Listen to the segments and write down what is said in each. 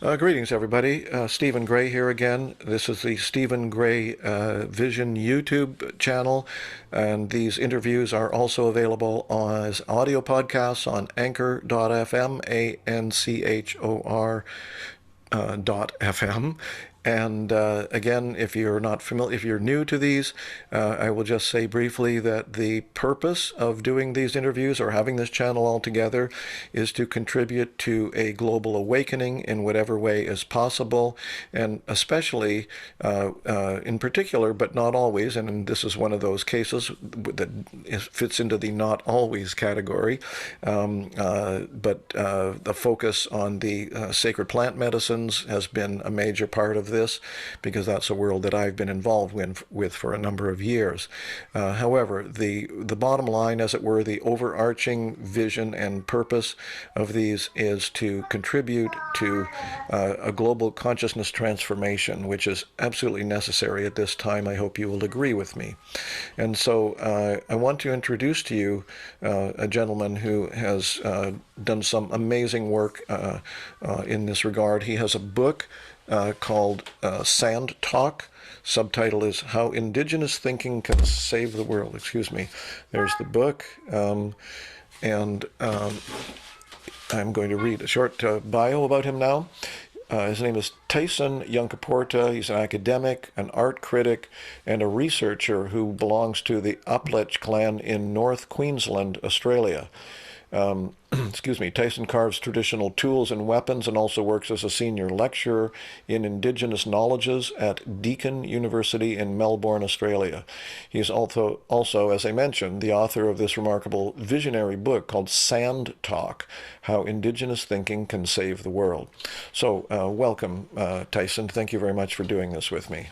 Greetings, everybody. Stephen Gray here again. This is the Stephen Gray Vision YouTube channel, and these interviews are also available as audio podcasts on anchor.fm, anchor.fm. And again, if you're not familiar, if you're new to these, I will just say briefly that the purpose of doing these interviews or having this channel altogether is to contribute to a global awakening in whatever way is possible, and especially, in particular, but not always, and this is one of those cases that fits into the not always category, but the focus on the sacred plant medicines has been a major part of this, because that's a world that I've been involved with for a number of years. However, the bottom line, as it were, the overarching vision and purpose of these is to contribute to a global consciousness transformation, which is absolutely necessary at this time. I hope you will agree with me. And so I want to introduce to you a gentleman who has done some amazing work in this regard. He has a book called Sand Talk. Subtitle is How Indigenous Thinking Can Save the World. Excuse me. There's the book. And I'm going to read a short bio about him now. His name is Tyson Yunkaporta. He's an academic, an art critic, and a researcher who belongs to the Uplech clan in North Queensland, Australia. Excuse me, Tyson carves traditional tools and weapons and also works as a senior lecturer in Indigenous knowledges at Deakin University in Melbourne, Australia. He is also, as I mentioned, the author of this remarkable visionary book called Sand Talk, How Indigenous Thinking Can Save the World. So welcome, Tyson. Thank you very much for doing this with me.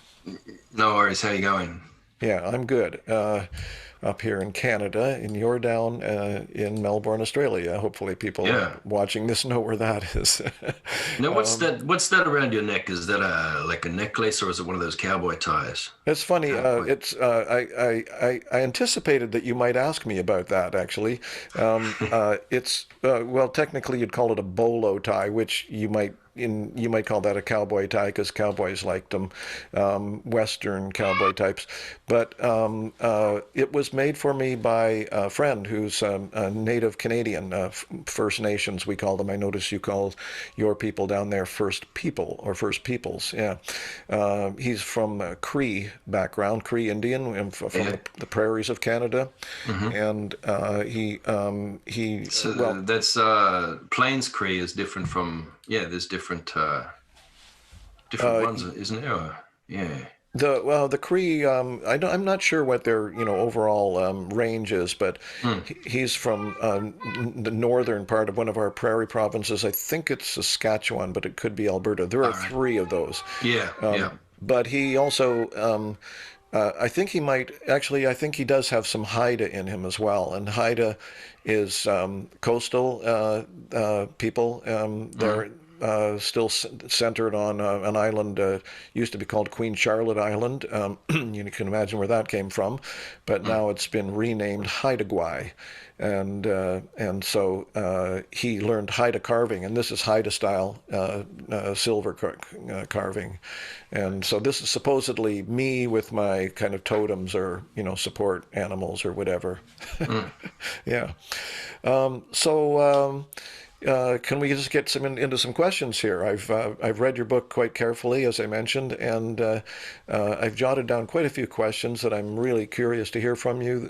No worries. How you going? Yeah, I'm good. Up here in Canada, and you're down in Melbourne, Australia. Hopefully people Yeah. watching this know where that is. Now, what's that around your neck? Is that like a necklace, or is it one of those cowboy ties? It's funny. Cowboy. I anticipated that you might ask me about that. Actually, it's well, technically you'd call it a bolo tie, which you might call that a cowboy tie because cowboys liked them, Western cowboy types. But it was made for me by a friend who's a native Canadian, First Nations we call them. I notice you call your people down there First People or First Peoples. Yeah, he's from Cree background, Cree Indian, from Yeah. the prairies of Canada, Hmm. and he So well. that's Plains Cree is different from, yeah. There's different Uh, ones, isn't there? Yeah. The Cree, I'm not sure what their overall range is, but Hmm. he's from the northern part of one of our prairie provinces. I think it's Saskatchewan, but it could be Alberta. There are All right. three of those. Yeah. Yeah. But he also, I think he might actually. I think he does have some Haida in him as well, and Haida is coastal people. Hmm. They're still centered on an island used to be called Queen Charlotte Island. You can imagine where that came from, but Hmm. now it's been renamed Haida Gwaii, and so he learned Haida carving, and this is Haida style silver carving, and so this is supposedly me with my kind of totems or support animals or whatever. Hmm. Yeah. So. Can we just get into some questions here? I've read your book quite carefully, as I mentioned, and I've jotted down quite a few questions that I'm really curious to hear from you.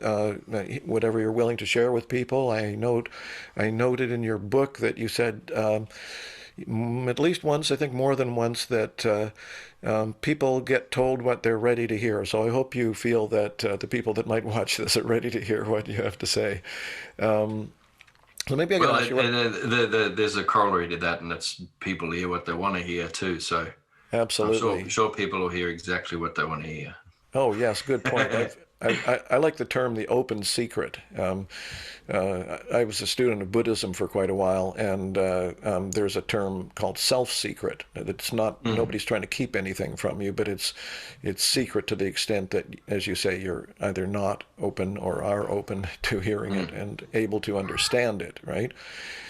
Whatever you're willing to share with people. I noted in your book that you said at least once, I think more than once, that people get told what they're ready to hear. So I hope you feel that the people that might watch this are ready to hear what you have to say. Um, so maybe I can Well, ask you what. there's a corollary to that, and that's people hear what they want to hear too. So I'm sure Absolutely. sure people will hear exactly what they want to hear. Oh, yes, good point. I like the term the open secret. I was a student of Buddhism for quite a while, and there's a term called self-secret. It's not Mm, nobody's trying to keep anything from you, but it's secret to the extent that, as you say, you're either not open or are open to hearing it mm, and able to understand it, right?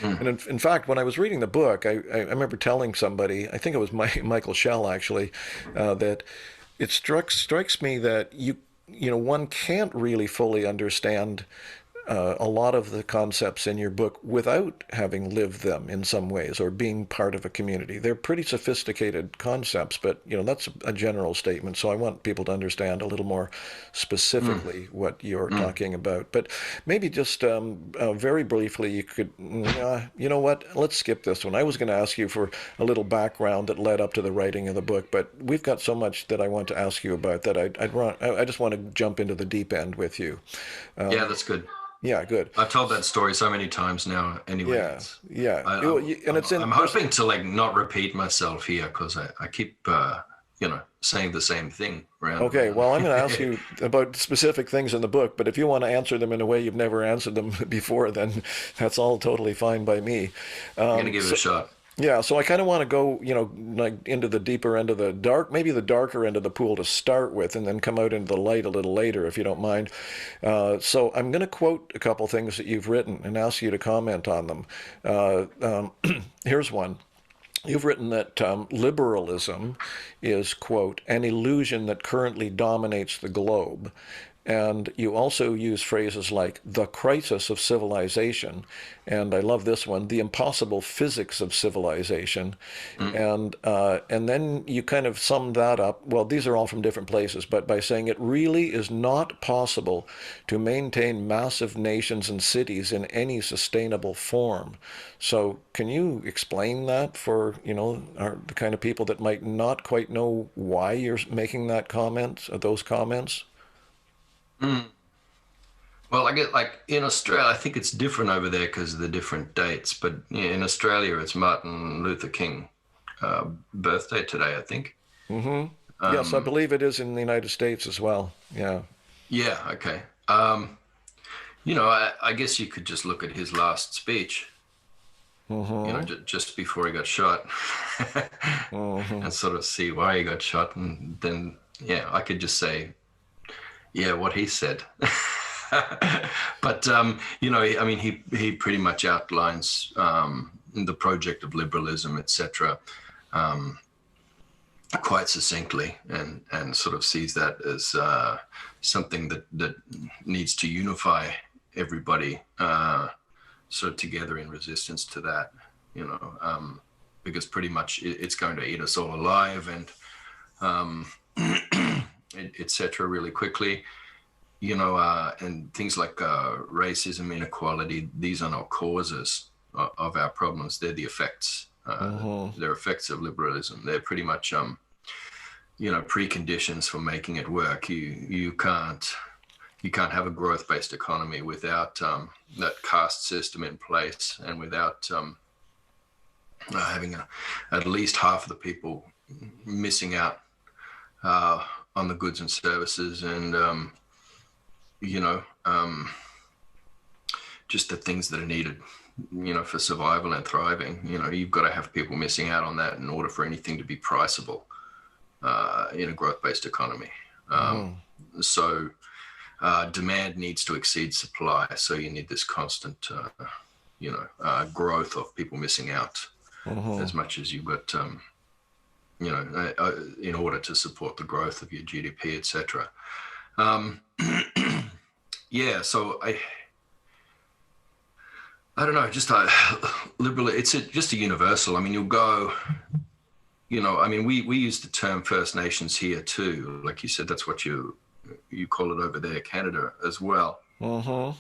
mm, And in fact, when I was reading the book, I remember telling somebody, I think it was Michael Schell actually, that it strikes me that one can't really fully understand a lot of the concepts in your book without having lived them in some ways or being part of a community. They're pretty sophisticated concepts, but that's a general statement. So I want people to understand a little more mm, specifically what you're mm. talking about. But maybe just very briefly, you could, you know what? Let's skip this one. I was going to ask you for a little background that led up to the writing of the book, but we've got so much that I want to ask you about that I just want to jump into the deep end with you. Yeah, that's good. Yeah, good. I've told that story so many times now. Anyway, Yeah, yeah. I, Well, I'm and I'm it's in I'm there's hoping to like not repeat myself here because I keep saying the same thing round and okay. round. Well, I'm going to ask you about specific things in the book, but if you want to answer them in a way you've never answered them before, then that's all totally fine by me. I'm gonna give it a So shot. yeah, so I kind of want to go, like into the deeper end of the dark, maybe the darker end of the pool to start with, and then come out into the light a little later, if you don't mind. So I'm going to quote a couple things that you've written and ask you to comment on them. Here's one. You've written that liberalism is, quote, an illusion that currently dominates the globe. And you also use phrases like the crisis of civilization, and I love this one, the impossible physics of civilization, Mm, and then you kind of sum that up. Well, these are all from different places, but by saying it really is not possible to maintain massive nations and cities in any sustainable form. So, can you explain that for the kind of people that might not quite know why you're making that comment, those comments? mm. Well, I get like in Australia, I think it's different over there because of the different dates. But yeah, in Australia, it's Martin Luther King birthday today, I think. Mm-hmm. Yes, I Um, believe it is in the United States as well. Yeah. yeah, okay. I guess you could just look at his last speech, Mm-hmm. just before he got shot, Mm-hmm. and sort of see why he got shot, and then yeah, I could just say, yeah, what he said. But I mean, he pretty much outlines the project of liberalism, etc., quite succinctly, and sort of sees that as something that needs to unify everybody sort of together in resistance to that, because pretty much it's going to eat us all alive, and etc. really quickly. And things like racism, inequality, these are not causes of our problems. They're the effects. Mm-hmm. They're effects of liberalism. They're pretty much, preconditions for making it work. You can't have a growth-based economy without that caste system in place, and without having at least half of the people missing out on the goods and services, and you know, um, just the things that are needed, for survival and thriving. You've got to have people missing out on that in order for anything to be priceable in a growth-based economy. Um, Mm-hmm. so demand needs to exceed supply. So you need this constant, growth of people missing out Mm-hmm. as much as you've got, in order to support the growth of your GDP, etc. Um, yeah, so I don't know, just liberal. It's just a universal. I mean, you'll go. I mean, we use the term First Nations here too. Like you said, that's what you call it over there, Canada as well. Mm-hmm.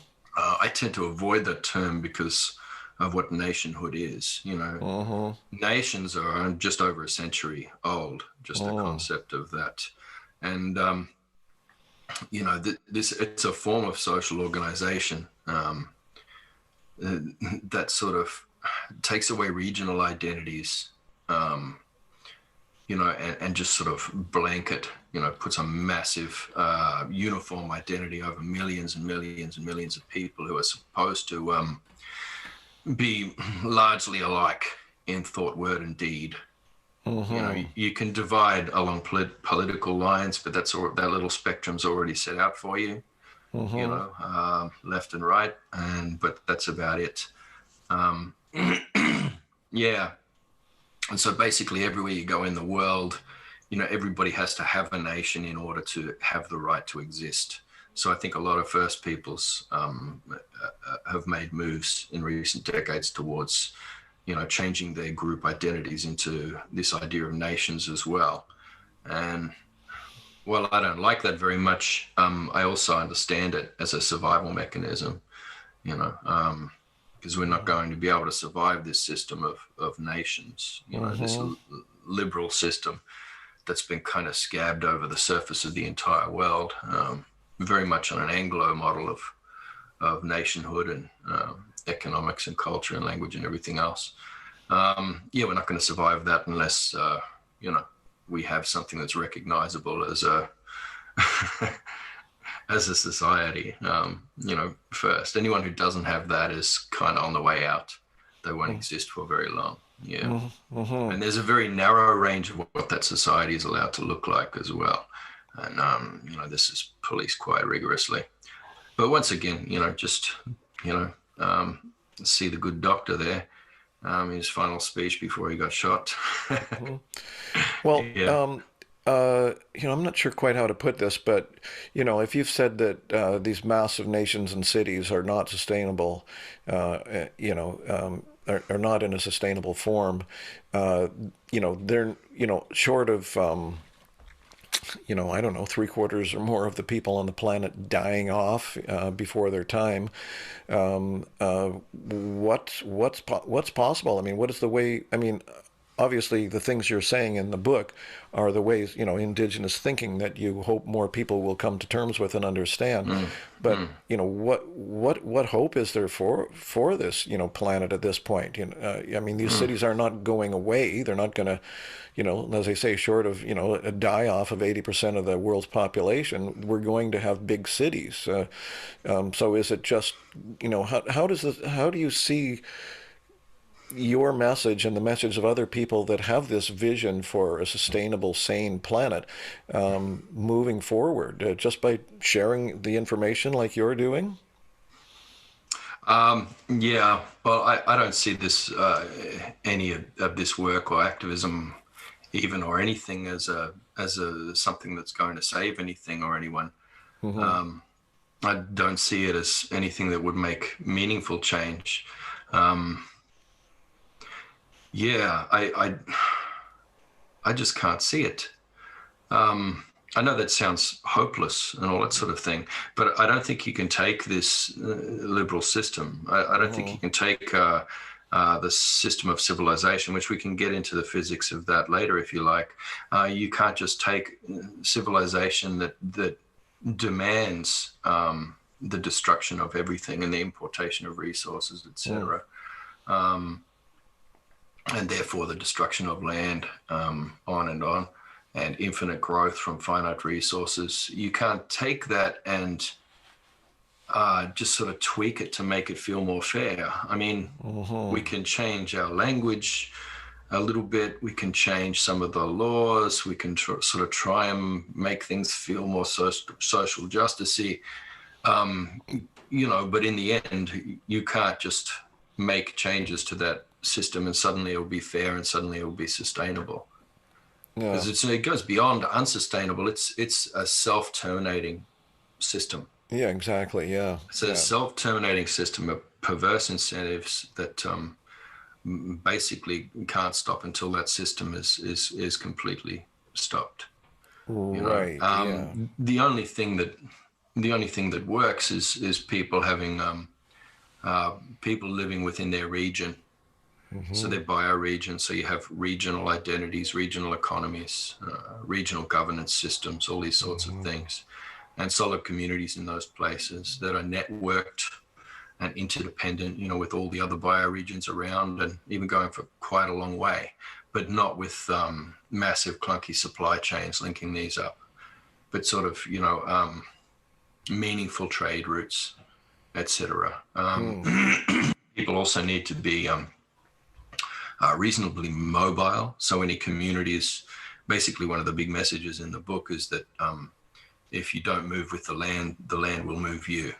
I tend to avoid that term because of what nationhood is. Mm-hmm. Nations are just over a century old. Just the Mm-hmm. concept of that, and this it's a form of social organization that sort of takes away regional identities, and just sort of blanket, puts a massive uniform identity over millions and millions and millions of people who are supposed to be largely alike in thought, word, and deed. You can divide along political lines, but that little spectrum's already set out for you. Left and right, but that's about it. Yeah. And so basically everywhere you go in the world, everybody has to have a nation in order to have the right to exist. So I think a lot of First Peoples have made moves in recent decades towards, changing their group identities into this idea of nations as well. And while I don't like that very much, I also understand it as a survival mechanism, because we're not going to be able to survive this system of nations, this liberal system that's been kind of scabbed over the surface of the entire world, very much on an Anglo model of nationhood and economics and culture and language and everything else. We're not going to survive that unless, we have something that's recognizable as a as a society, first. Anyone who doesn't have that is kind of on the way out. They won't exist for very long. Yeah. And there's a very narrow range of what that society is allowed to look like as well. And, this is policed quite rigorously. But once again, see the good doctor there, his final speech before he got shot. Well, Yeah. I'm not sure quite how to put this, but if you've said that these massive nations and cities are not sustainable, are not in a sustainable form, they're short of I don't know, three-quarters or more of the people on the planet dying off before their time. What's possible? I mean, what is the way? I mean, obviously, the things you're saying in the book are the ways, indigenous thinking that you hope more people will come to terms with and understand. But what hope is there for this planet at this point? I mean, these cities are not going away. They're not going to, as I say, short of a die off of 80% of the world's population, we're going to have big cities. So is it just how do you see your message and the message of other people that have this vision for a sustainable, sane planet moving forward, just by sharing the information like you're doing? Yeah, well, I don't see this any of this work or activism, even or anything, as a something that's going to save anything or anyone. I don't see it as anything that would make meaningful change. I just can't see it. I know that sounds hopeless and all that sort of thing, but I don't think you can take this liberal system. I don't think you can take the system of civilization, which we can get into the physics of that later if you like. You can't just take civilization that demands the destruction of everything and the importation of resources, etc. And therefore the destruction of land, on, and infinite growth from finite resources. You can't take that and just sort of tweak it to make it feel more fair. I mean, we can change our language a little bit. We can change some of the laws. We can sort of try and make things feel more social justice-y. But in the end, you can't just make changes to that system and suddenly it'll be fair and suddenly it'll be sustainable. Because it goes beyond unsustainable. It's a self-terminating system. Yeah, exactly. Yeah. It's a self-terminating system of perverse incentives that basically can't stop until that system is completely stopped. Right. The only thing that works is people having people living within their region. So they're bioregion. So you have regional identities, regional economies, regional governance systems, all these sorts of things, and solid communities in those places that are networked and interdependent, with all the other bioregions around, and even going for quite a long way, but not with massive clunky supply chains linking these up, but sort of, meaningful trade routes, etc. People also need to be reasonably mobile. So any communities, basically one of the big messages in the book is that if you don't move with the land will move you.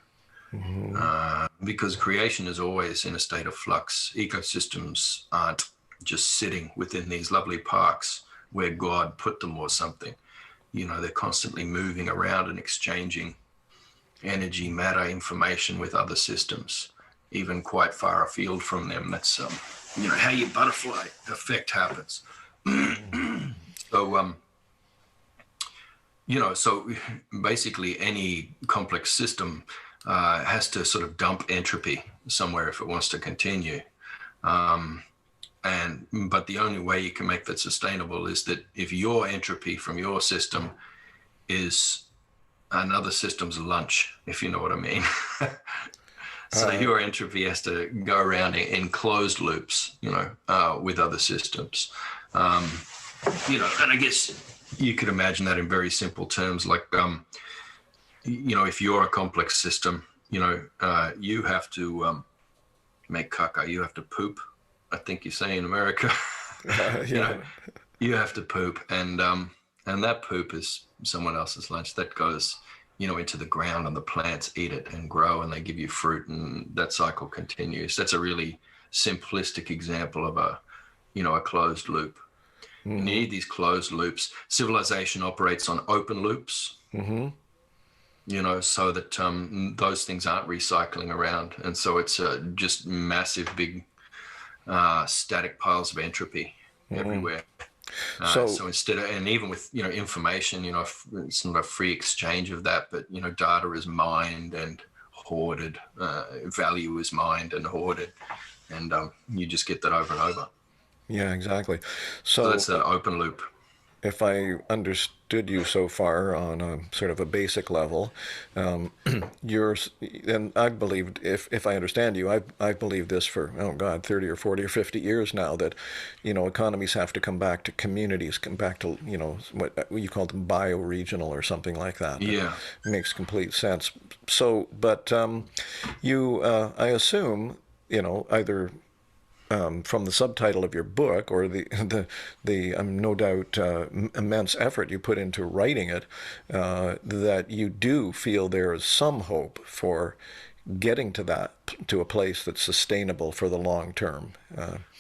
Because creation is always in a state of flux. Ecosystems aren't just sitting within these lovely parks where God put them or something. They're constantly moving around and exchanging energy, matter, information with other systems, even quite far afield from them. That's how your butterfly effect happens. So so basically any complex system has to sort of dump entropy somewhere if it wants to continue. But the only way you can make that sustainable is that if your entropy from your system is another system's lunch, if you know what I mean. So your entropy has to go around in closed loops, with other systems. And I guess you could imagine that in very simple terms, like, if you're a complex system, you have to make caca, you have to poop, I think you say in America. You have to poop, and that poop is someone else's lunch. That goes, into the ground, and the plants eat it and grow, and they give you fruit, and that cycle continues. That's a really simplistic example of a closed loop. You need these closed loops. Civilization operates on open loops, so that those things aren't recycling around. And so it's just massive, big static piles of entropy everywhere. So instead of, and even with, information, it's not a free exchange of that, but, data is mined and hoarded, value is mined and hoarded, and you just get that over and over. Yeah, exactly. So that's that open loop. If I understood you so far on a sort of a basic level, and I've believed, if I understand you, I've believed this for, 30 or 40 or 50 years now, that, economies have to come back to communities, come back to, what you call them bioregional or something like that. Yeah. It makes complete sense. So, but you, I assume, either from the subtitle of your book or the no doubt immense effort you put into writing it, that you do feel there is some hope for getting to a place that's sustainable for the long term.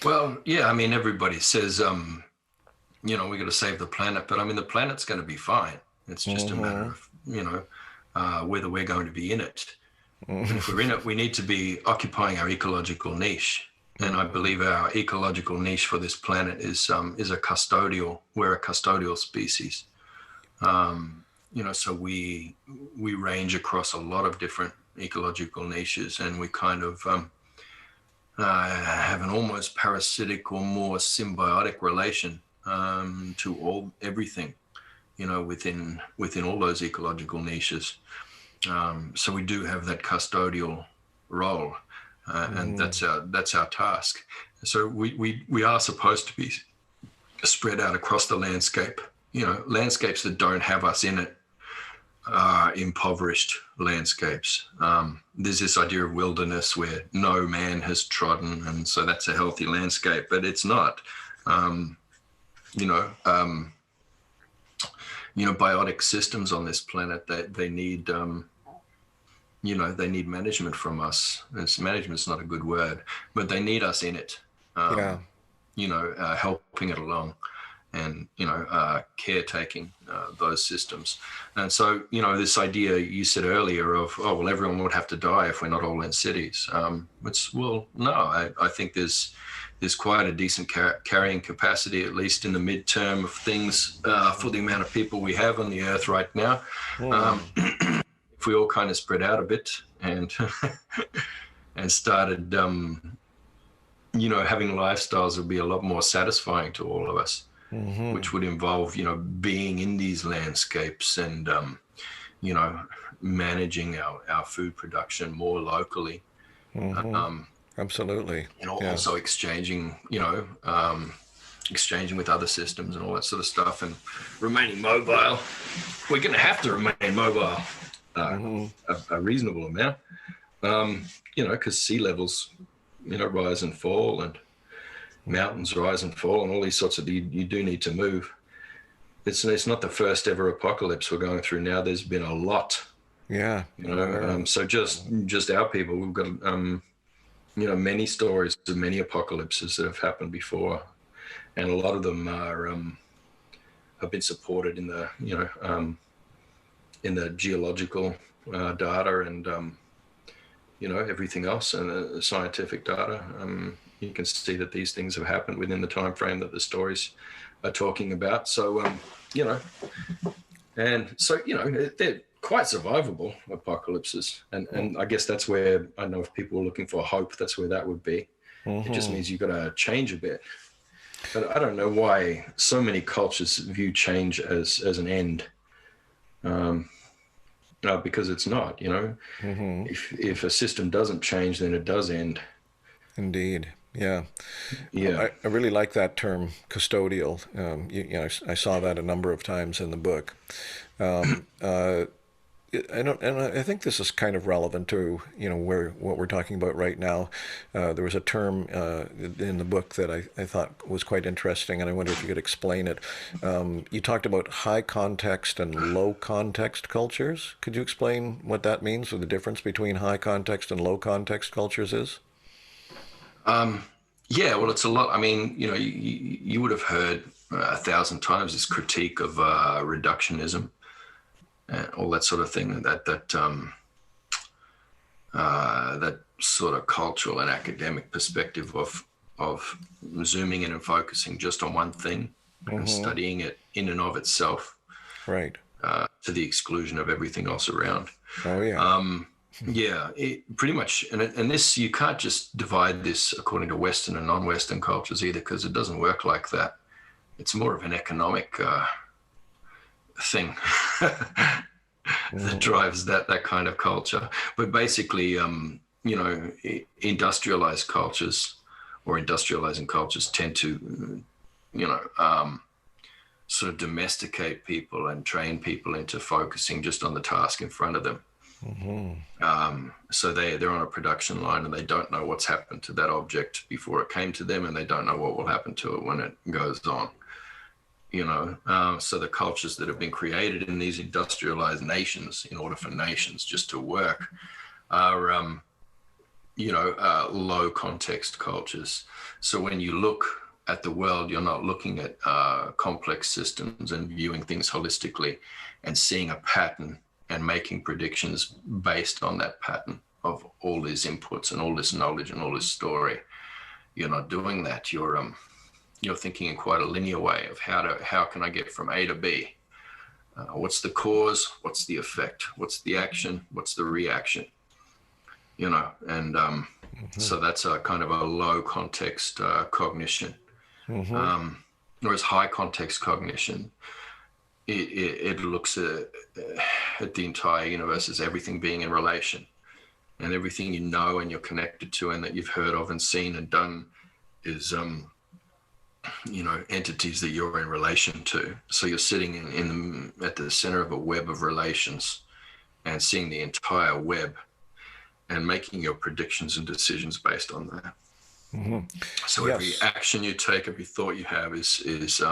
Well, yeah, everybody says, we got to save the planet, but the planet's going to be fine. It's just a matter of, whether we're going to be in it. And if we're in it, we need to be occupying our ecological niche. And I believe our ecological niche for this planet is a custodial. We're a custodial species. So we range across a lot of different ecological niches, and we kind of have an almost parasitic or more symbiotic relation to everything, within all those ecological niches. So we do have that custodial role. And that's our task. So we are supposed to be spread out across the landscape. Landscapes that don't have us in it are impoverished landscapes. There's this idea of wilderness where no man has trodden, and so that's a healthy landscape, but it's not. Biotic systems on this planet, they need. They need management from us. Management's not a good word, but they need us in it, helping it along and, caretaking those systems. And so, this idea you said earlier of, everyone would have to die if we're not all in cities. No, I think there's quite a decent carrying capacity, at least in the midterm of things, for the amount of people we have on the earth right now. If we all kind of spread out a bit and and started, having lifestyles that would be a lot more satisfying to all of us, which would involve, being in these landscapes and, managing our food production more locally, Hmm. Absolutely. And Yeah. also exchanging, exchanging with other systems and all that sort of stuff, and remaining mobile. We're going to have to remain mobile Hmm. a reasonable amount, because sea levels, rise and fall, and mountains rise and fall, and all these sorts of, you do need to move. It's not the first ever apocalypse we're going through now. There's been a lot, Yeah. I'm aware of it. so just our people, we've got, many stories of many apocalypses that have happened before, and a lot of them have been supported in the, in the geological data, and everything else, and the scientific data. You can see that these things have happened within the time frame that the stories are talking about. So, and so, they're quite survivable apocalypses. And I guess that's where, I know if people are looking for hope, that's where that would be. It just means you've got to change a bit. But I don't know why so many cultures view change as an end. Because it's not, Hmm. if a system doesn't change, then it does end. Indeed. Yeah. Yeah. I really like that term, custodial. I saw that a number of times in the book. Um, uh, and I think this is kind of relevant to where what we're talking about right now. There was a term in the book that I thought was quite interesting, and I wonder if you could explain it. You talked about high context and low context cultures. Could you explain what that means, or the difference between high context and low context cultures is? Yeah, well, it's a lot. I mean, you would have heard 1,000 times this critique of reductionism and all that sort of thing. That sort of cultural and academic perspective of zooming in and focusing just on one thing and Hmm. studying it in and of itself, Right. to the exclusion of everything else around. Oh yeah. Yeah, pretty much, and this, you can't just divide this according to Western and non-Western cultures either, because it doesn't work like that. It's more of an economic thing that Hmm. drives that kind of culture. But basically, industrialized cultures or industrializing cultures tend to, you know, um, sort of domesticate people and train people into focusing just on the task in front of them. Hmm. So they're on a production line, and they don't know what's happened to that object before it came to them, and they don't know what will happen to it when it goes on. So the cultures that have been created in these industrialized nations, in order for nations just to work, are low context cultures. So when you look at the world, you're not looking at complex systems and viewing things holistically and seeing a pattern and making predictions based on that pattern of all these inputs and all this knowledge and all this story. You're not doing that. You're thinking in quite a linear way of how can I get from A to B? What's the cause? What's the effect? What's the action? What's the reaction? And Hmm. so that's a kind of a low context cognition. Hmm. Whereas high context cognition, it looks at the entire universe as everything being in relation, and everything and you're connected to and that you've heard of and seen and done is entities that you're in relation to. So you're sitting at the center of a web of relations and seeing the entire web and making your predictions and decisions based on that. Hmm. So every Yes. action you take, every thought you have is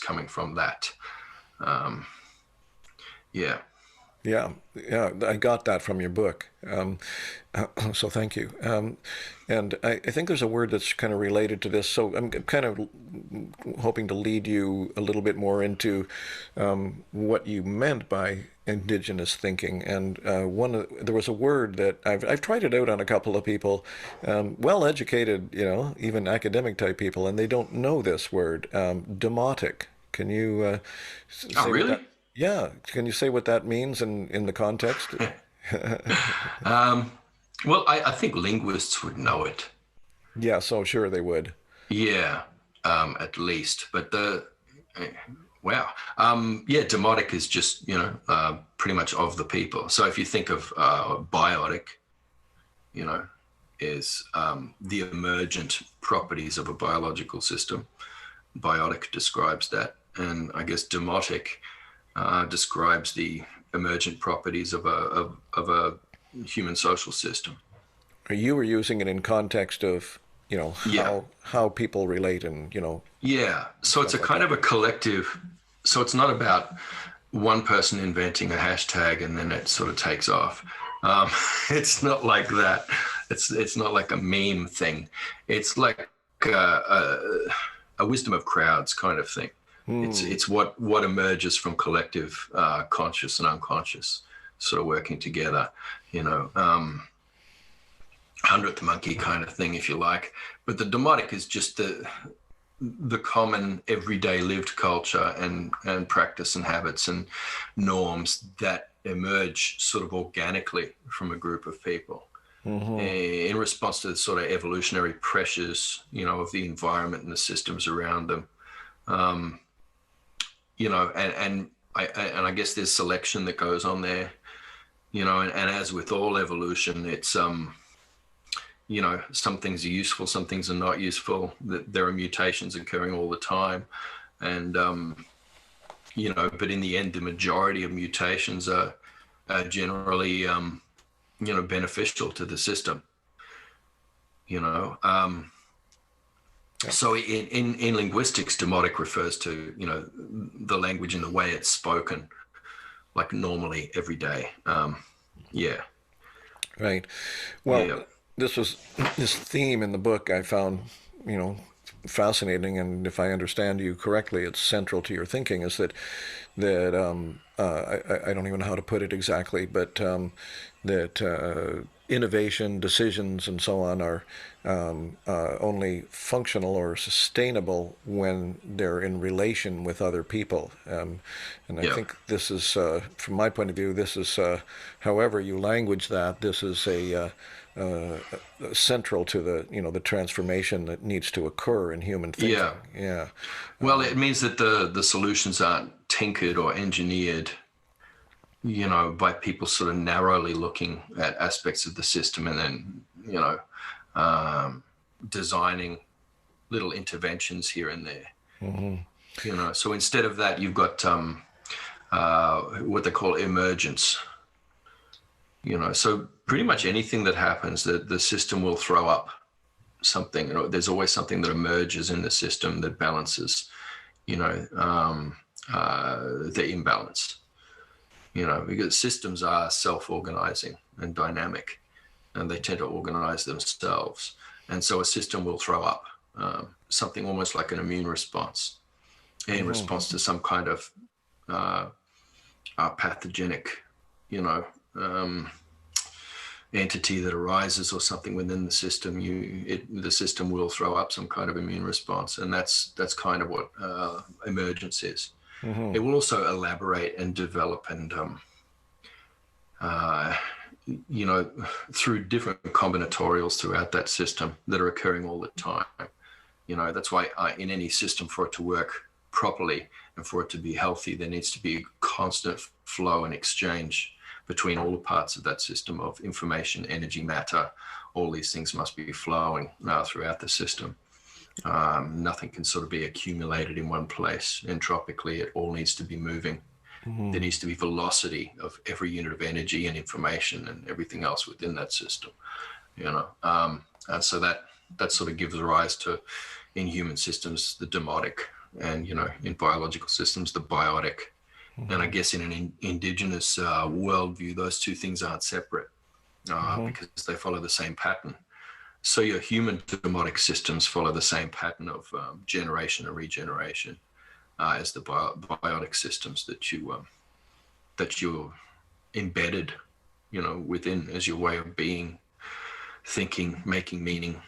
coming from that. Um, yeah. Yeah, yeah, I got that from your book. So thank you. And I think there's a word that's kind of related to this. So I'm kind of hoping to lead you a little bit more into what you meant by indigenous thinking. And there was a word that I've tried it out on a couple of people, well-educated, even academic type people, and they don't know this word, demotic. Can you Oh, say what that? really? Yeah, can you say what that means in the context? um, well, I think linguists would know it. Yeah, so sure they would. Yeah, at least. But eh, wow. Yeah, demotic is just, pretty much of the people. So if you think of biotic, you know, is the emergent properties of a biological system. Biotic describes that, and I guess demotic describes the emergent properties of a human social system. You were using it in context of, Yeah, how people relate and, yeah. So it's stuff a like kind that. of a collective. So it's not about one person inventing a hashtag and then it sort of takes off. Um, it's not like that. It's not like a meme thing. It's like a wisdom of crowds kind of thing. Hmm. It's what emerges from collective conscious and unconscious sort of working together. You know, 100th monkey kind of thing, if you like. But the demotic is just the common everyday lived culture and practice and habits and norms that emerge sort of organically from a group of people Hmm. in response to the sort of evolutionary pressures, of the environment and the systems around them. Um, and I guess there's selection that goes on there, and as with all evolution, it's some things are useful, some things are not useful. There are mutations occurring all the time, and but in the end, the majority of mutations are generally beneficial to the system. You know, Yeah. so in linguistics, demotic refers to the language and the way it's spoken, like normally every day. Yeah, Right. Well, yeah, this theme in the book I found, you know, fascinating, and if I understand you correctly, it's central to your thinking. Is that I don't even know how to put it exactly, but that innovation, decisions, and so on are only functional or sustainable when they're in relation with other people. And I yeah, think this is, from my point of view, this is, however you language that, this is uh, central to the transformation that needs to occur in human yeah. thinking. Yeah. Well, it means that the solutions aren't tinkered or engineered, by people sort of narrowly looking at aspects of the system and then, um, designing little interventions here and there. Hmm. So instead of that, you've got what they call emergence. So pretty much anything that happens, the system will throw up something. There's always something that emerges in the system that balances, the imbalance. Because systems are self-organizing and dynamic, and they tend to organize themselves. And so a system will throw up something almost like an immune response in Hmm. response to some kind of pathogenic, you know, um, entity that arises or something within the system. The system will throw up some kind of immune response, and that's kind of what emergence is. Hmm. It will also elaborate and develop and uh, through different combinatorials throughout that system that are occurring all the time. That's why in any system, for it to work properly and for it to be healthy, there needs to be constant flow and exchange between all the parts of that system of information, energy, matter. All these things must be flowing throughout the system. Nothing can sort of be accumulated in one place entropically. It all needs to be moving. There Hmm. needs to be velocity of every unit of energy and information and everything else within that system. And so that sort of gives rise to, in human systems, the demotic, and in biological systems, the biotic. And I Hmm. guess in an indigenous worldview, those two things aren't separate Hmm. because they follow the same pattern. So your human demotic systems follow the same pattern of generation and regeneration as the biotic systems that you're embedded, within as your way of being, thinking, making meaning,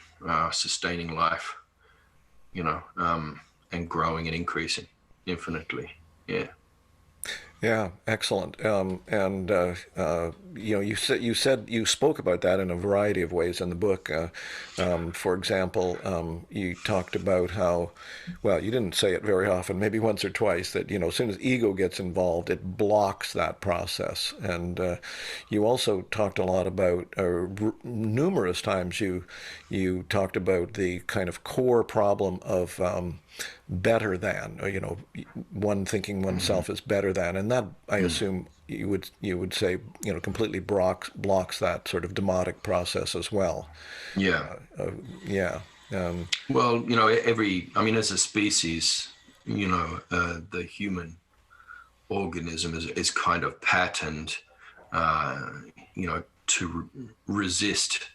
sustaining life, and growing and increasing infinitely. Yeah. Yeah, excellent. You spoke about that in a variety of ways in the book. For example, you talked about how, well, you didn't say it very often, maybe once or twice, that as soon as ego gets involved, it blocks that process. And you also talked a lot about, numerous times you talked about the kind of core problem of better than, or, one thinking oneself is better than, and that I assume you would say completely blocks that sort of demotic process as well. Yeah. Yeah. Um, Well, I mean, as a species, the human organism is kind of patterned, uh, to resist,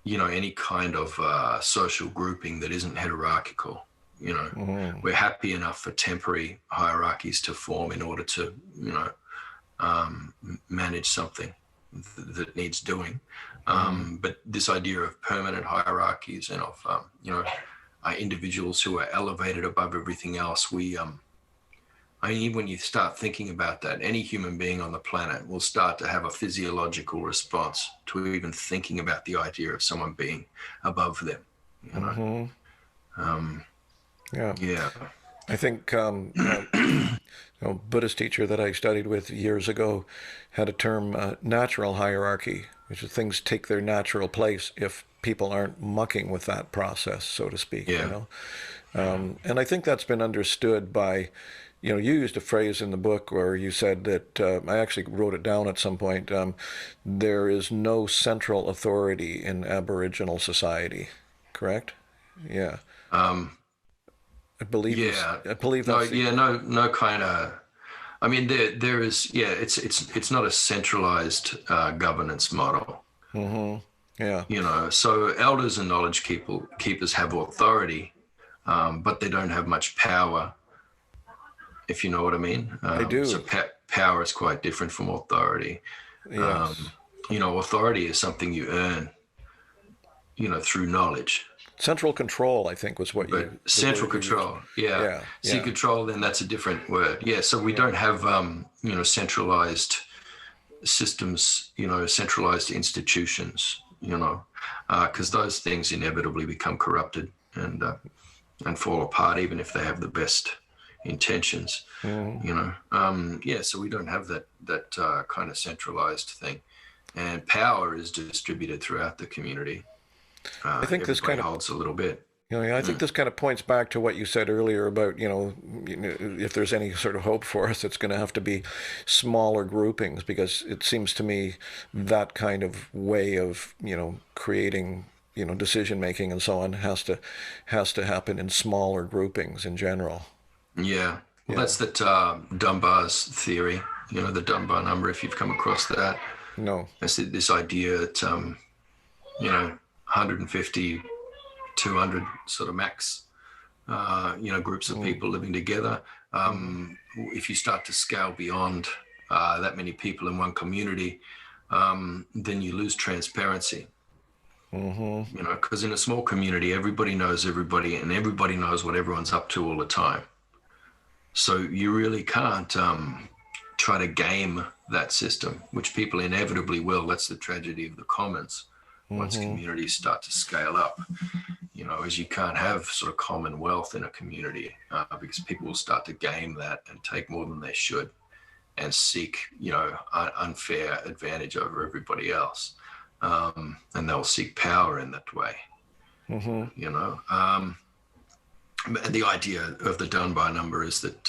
any kind of social grouping that isn't hierarchical. You know, mhm, we're happy enough for temporary hierarchies to form in order to, manage something that needs doing. mhm. But this idea of permanent hierarchies and of, individuals who are elevated above everything else, I mean, when you start thinking about that, any human being on the planet will start to have a physiological response to even thinking about the idea of someone being above them. You know, Mhm. um, Yeah. yeah, I think a Buddhist teacher that I studied with years ago had a term, natural hierarchy, which is things take their natural place if people aren't mucking with that process, so to speak. yeah. And I think that's been understood by, you used a phrase in the book where you said that, I actually wrote it down at some point, there is no central authority in Aboriginal society, correct? Yeah. Um, I believe you. yeah. I believe No, that's the. yeah, no kind of. I mean, there is, yeah. It's not a centralized governance model. Mm-hmm. Yeah, So elders and knowledge keepers have authority, but they don't have much power, if you know what I mean. I do. Power is quite different from authority. Yes. Authority is something you earn, through knowledge. Central control, I think, was what But the central word you used. control, yeah. Yeah, See, yeah, control, then that's a different word. Yeah, so we yeah. don't have, centralized systems, centralized institutions, because those things inevitably become corrupted and fall apart, even if they have the best intentions. Mm-hmm. Yeah. So we don't have that kind of centralized thing, and power is distributed throughout the community. I think this Everybody kind of holds a little bit. Yeah, I think Mm. this kind of points back to what you said earlier about, if there's any sort of hope for us, it's going to have to be smaller groupings, because it seems to me that kind of way of, creating, decision making and so on has to happen in smaller groupings in general. Yeah. Well, Yeah. that's that Dunbar's theory. The Dunbar number. If you've come across that, No. it's this idea that 150, 200 sort of max, groups of Mm-hmm. people living together. If you start to scale beyond that many people in one community, then you lose transparency. Mm-hmm. Because in a small community, everybody knows everybody and everybody knows what everyone's up to all the time. So you really can't try to game that system, which people inevitably will. That's the tragedy of the commons. Once Mm-hmm. communities start to scale up, as you can't have sort of commonwealth in a community because people will start to game that and take more than they should and seek, unfair advantage over everybody else. And they'll seek power in that way, Mm-hmm. you know. Um, the idea of the Dunbar number is that,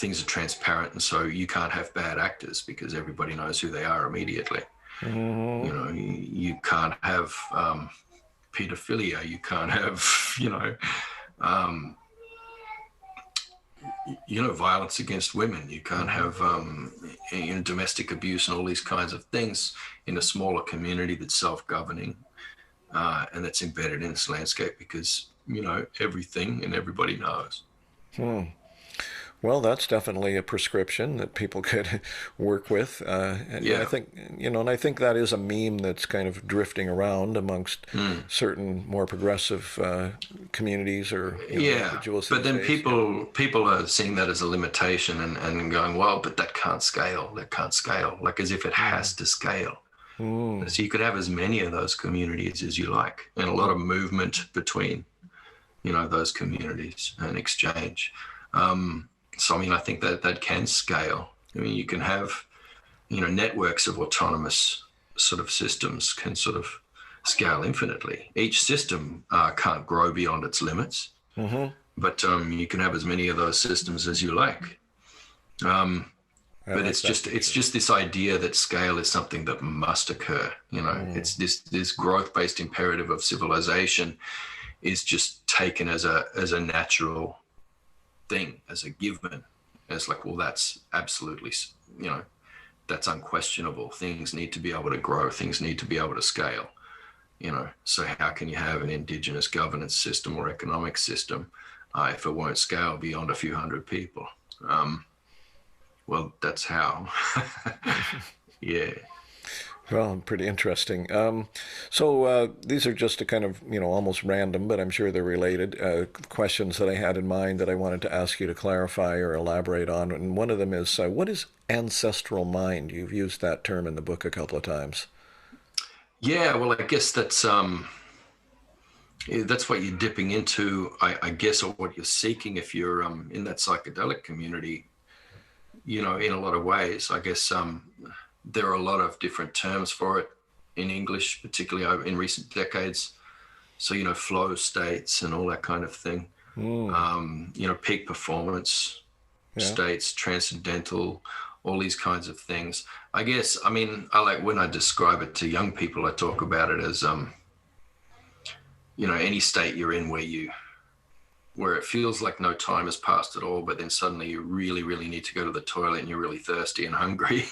things are transparent, and so you can't have bad actors because everybody knows who they are immediately. Mm-hmm. You can't have pedophilia. You can't have, um, violence against women. You can't Mm-hmm. have, domestic abuse and all these kinds of things in a smaller community that's self-governing and that's embedded in this landscape because, everything and everybody knows. Hmm. Well, that's definitely a prescription that people could work with. And I Yeah. think, and I think that is a meme that's kind of drifting around amongst Mm. certain more progressive communities or, Yeah. individuals But these then days. Yeah. people are seeing that as a limitation and going, well, but that can't scale. That can't scale. Like as if it has Mm. to scale. Mm. So you could have as many of those communities as you like, and a lot of movement between, those communities and exchange. So I mean, I think that that can scale. I mean, you can have, networks of autonomous sort of systems can sort of scale infinitely. Each system can't grow beyond its limits, Mm-hmm. but you can have as many of those systems as you like. Um, I but like that it's picture. just this idea that scale is something that must occur. Mm. It's this growth-based imperative of civilization is just taken as a natural thing, as a given, as like, well, that's absolutely, that's unquestionable. Things need to be able to grow. Things need to be able to scale. So how can you have an indigenous governance system or economic system if it won't scale beyond a few hundred people? Well, that's how. Yeah. Well, pretty interesting. So these are just a kind of, almost random, but I'm sure they're related questions that I had in mind that I wanted to ask you to clarify or elaborate on. And one of them is, what is ancestral mind? You've used that term in the book a couple of times. Yeah, well, I guess that's what you're dipping into, I guess, or what you're seeking if you're in that psychedelic community. In a lot of ways, I guess there are a lot of different terms for it in English, particularly in recent decades. So, flow states and all that kind of thing. Mm, Peak performance yeah. states, transcendental, all these kinds of things. I guess, I mean, I like when I describe it to young people, I talk about it as, any state you're in where it feels like no time has passed at all, but then suddenly you really, really need to go to the toilet and you're really thirsty and hungry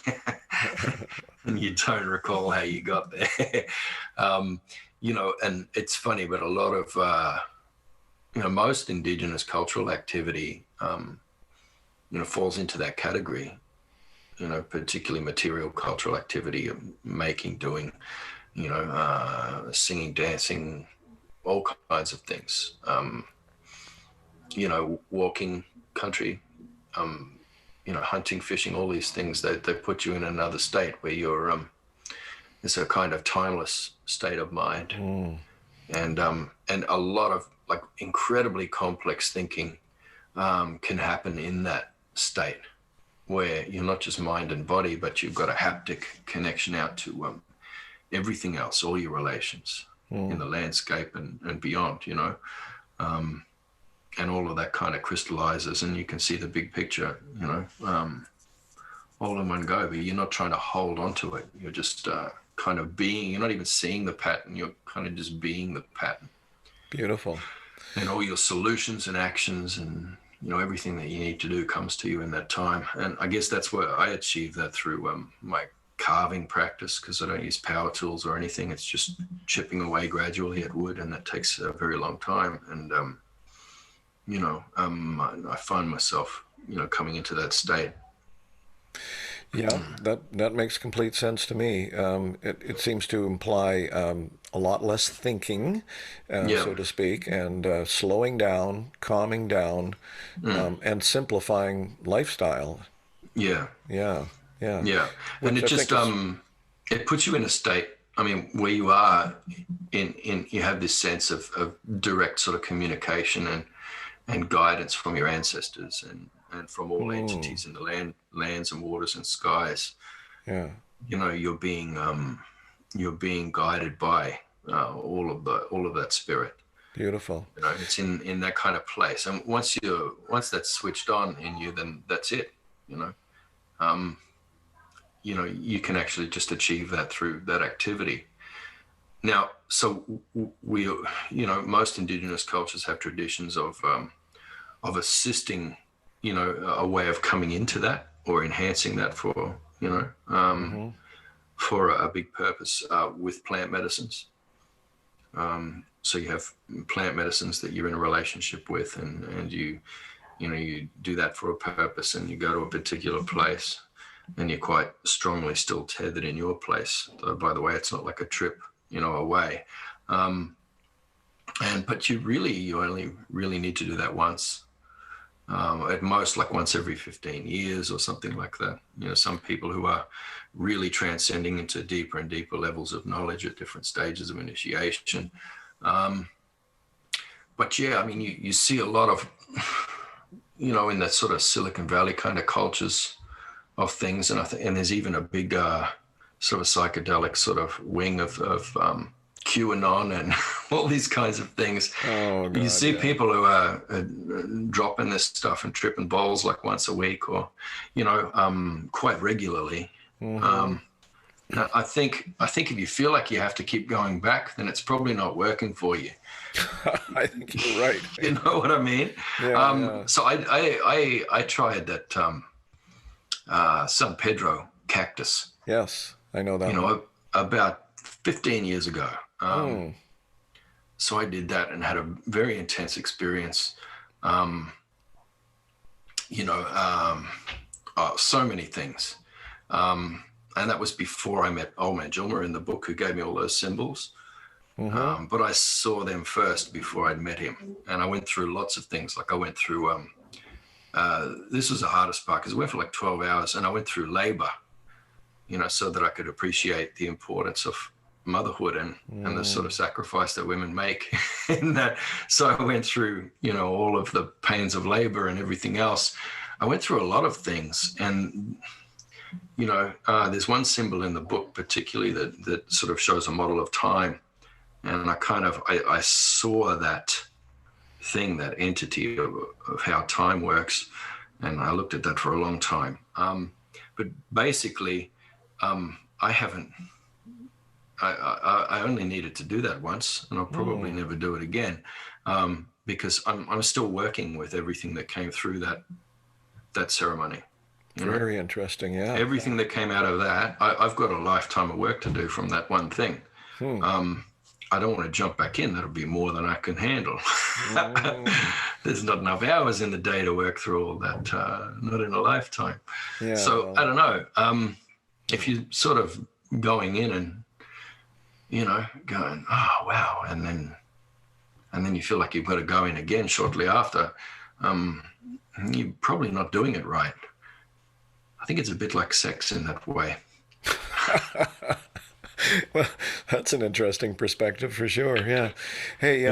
and you don't recall how you got there. And it's funny, but a lot of, most indigenous cultural activity, falls into that category, particularly material cultural activity of making, doing, singing, dancing, all kinds of things. Walking country, hunting, fishing, all these things that they put you in another state where you're, it's a kind of timeless state of mind. Mm, And a lot of like incredibly complex thinking can happen in that state where you're not just mind and body, but you've got a haptic connection out to everything else, all your relations in mm. the landscape and beyond, and all of that kind of crystallizes and you can see the big picture, all in one go, but you're not trying to hold on to it. You're just kind of being, you're not even seeing the pattern. You're kind of just being the pattern Beautiful. and all your solutions and actions and, everything that you need to do comes to you in that time. And I guess that's where I achieve that through my carving practice, because I don't use power tools or anything. It's just chipping away gradually at wood, and that takes a very long time. And I find myself, coming into that state. Yeah, that makes complete sense to me. It seems to imply a lot less thinking, Yeah. so to speak, and slowing down, calming down, Mm. and simplifying lifestyle. Yeah. Yeah, yeah. Yeah. And Which it I just, think is it puts you in a state, I mean, where you are you have this sense of direct sort of communication and guidance from your ancestors and from all mm, entities in the lands and waters and skies. yeah, You're being guided by all of that spirit. beautiful. It's in that kind of place. And once that's switched on in you, then that's it. You know, um, you can actually just achieve that through that activity. Now, so we, most indigenous cultures have traditions of assisting, a way of coming into that or enhancing that for, Hmm. for a big purpose with plant medicines. So you have plant medicines that you're in a relationship with, and you you do that for a purpose, and you go to a particular place, and you're quite strongly still tethered in your place. Though, by the way, it's not like a trip, away. But you only really need to do that once. At most, like once every 15 years or something like that. Some people who are really transcending into deeper and deeper levels of knowledge at different stages of initiation. But yeah, I mean, you see a lot of, in that sort of Silicon Valley kind of cultures of things, and and there's even a big sort of psychedelic sort of wing of QAnon and all these kinds of things. Oh, God, you see yeah. people who are dropping this stuff and tripping balls like once a week, or quite regularly. Mm-hmm. I think if you feel like you have to keep going back, then it's probably not working for you. I think you're right. You know what I mean? Yeah. So I tried that San Pedro cactus. Yes, I know that one. About 15 years ago. So I did that and had a very intense experience. So many things. And that was before I met Old Man Jilma in the book, who gave me all those symbols. Mm-hmm. But I saw them first before I'd met him. And I went through lots of things. Like I went through, this was the hardest part, because I went for like 12 hours, and I went through labor, so that I could appreciate the importance of motherhood and the sort of sacrifice that women make in that. So I went through, all of the pains of labor and everything else. I went through a lot of things. And, there's one symbol in the book particularly that sort of shows a model of time. And I saw that thing, that entity of how time works. And I looked at that for a long time. But basically, I only needed to do that once, and I'll probably never do it again, because I'm still working with everything that came through that ceremony. Very interesting, yeah. Everything that came out of that, I've got a lifetime of work to do from that one thing. I don't want to jump back in. That'll be more than I can handle. There's not enough hours in the day to work through all that, not in a lifetime. Yeah, so well, I don't know. If you sort of going in and, going, oh, wow. And then you feel like you've got to go in again shortly after, you're probably not doing it right. I think it's a bit like sex in that way. Well, that's an interesting perspective for sure. Yeah. Hey,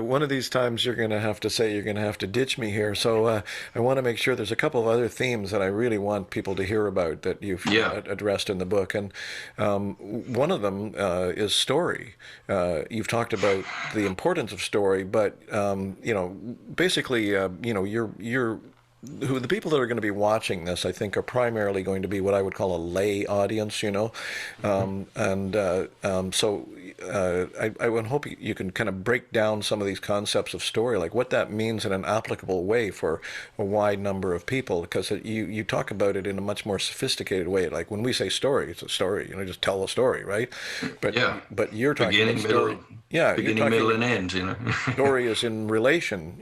one of these times you're going to have to ditch me here. So I want to make sure there's a couple of other themes that I really want people to hear about that you've addressed in the book. And one of them is story. You've talked about the importance of story, but, basically, you're the people that are going to be watching this, I think, are primarily going to be what I would call a lay audience, so I would hope you can kind of break down some of these concepts of story, like what that means in an applicable way for a wide number of people, because you talk about it in a much more sophisticated way. Like when we say story, it's a story, just tell a story, right? But you're talking beginning, about story. Middle, beginning, middle, and end. Story is in relation,